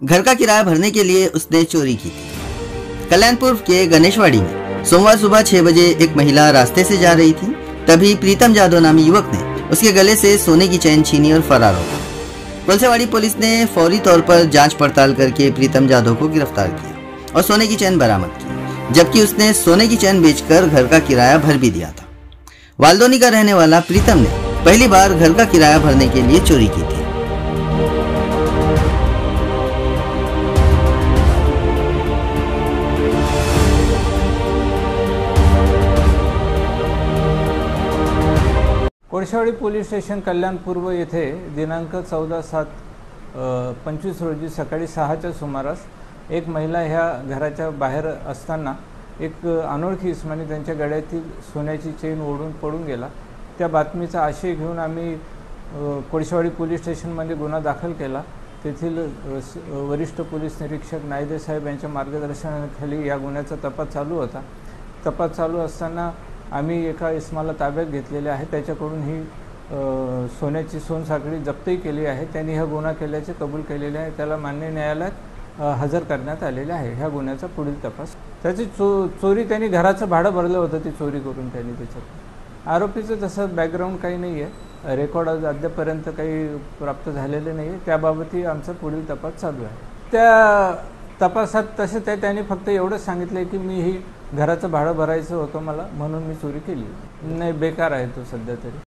घर का किराया भरने के लिए उसने चोरी की थी। कल्याणपुर के गणेशवाड़ी में सोमवार सुबह 6 बजे एक महिला रास्ते से जा रही थी। तभी प्रीतम जादव नामी युवक ने उसके गले से सोने की चैन छीनी और फरार हो गया। कोलसेवाड़ी पुलिस ने फौरी तौर पर जांच पड़ताल करके प्रीतम जादव को गिरफ्तार किया और सोने की चैन बरामद की, जबकि उसने सोने की चैन बेचकर घर का किराया भर भी दिया था। वाल्दोनी का रहने वाला प्रीतम ने पहली बार घर का किराया भरने के लिए चोरी की थी। कोळशेवाडी पोलीस स्टेशन कल्याण पूर्व येथे दिनांक 14/7/25 रोजी सकाळी 6च्या सुमारास एक महिला ह्या घराच्या बाहेर असताना एक अनोळखी इसमाने त्यांच्या गळ्यातील सोन्याची चेन ओढून पडून गेला। त्या बातमीचा आशय घेऊन आम्ही कोळशेवाडी पोलीस स्टेशनमध्ये गुन्हा दाखल केला। तेथील वरिष्ठ पोलीस निरीक्षक नायदे साहेब यांच्या मार्गदर्शनाखाली या गुन्ह्याचा तपास चालू होता। तपास चालू असताना आम्ही एका इसमाला ताब्यात घेतलेले आहे। त्याच्याकडून ही सोन्याची सोनसाखळी जप्तही केली आहे। त्यांनी हा गुन्हा केल्याचे कबूल केलेले आहे। त्याला मान्य न्यायालयात हजर करण्यात आलेले आहे। ह्या गुन्ह्याचा पुढील तपास त्याची चोरी त्यांनी घराचं भाडं भरलं होतं, ती चोरी करून त्यांनी त्याच्यात आरोपीचं तसं बॅकग्राऊंड काही नाही आहे। रेकॉर्ड अद्यापर्यंत काही प्राप्त झालेले नाही आहे। त्याबाबतही आमचा पुढील तपास चालू आहे। त्या तपासात तसे त्यांनी फक्त एवढंच सांगितलं की मी ही घराचं भाडं भरायचं होतं मला, म्हणून मी चोरी केली। नाही, बेकार आहे तो सध्या तरी।